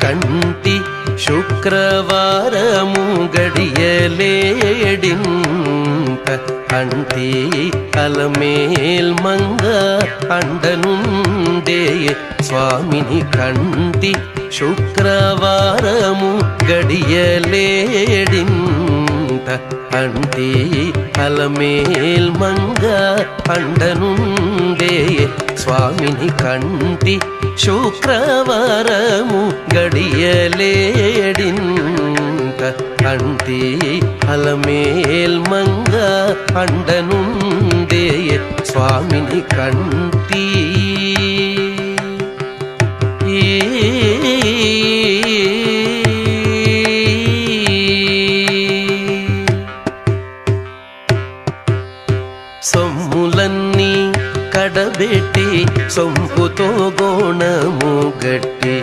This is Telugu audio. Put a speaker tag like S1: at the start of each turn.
S1: కంటి శుక్రవారము గడియలేడింత అంటి అలమేల్ మంగ అండనుండే స్వామిని కంటి శుక్రవారము గడియలేడింత అంటి అలమేల్ మంగ అండనుండే స్వామిని కంటి శుక్రవారము గడియలేడింత అంటి అలమేల్ మంగ అండనుండే స్వామిని కంటి సొమ్ములన్నీ కడబెట్టి సొంపుతో గోణము గట్టి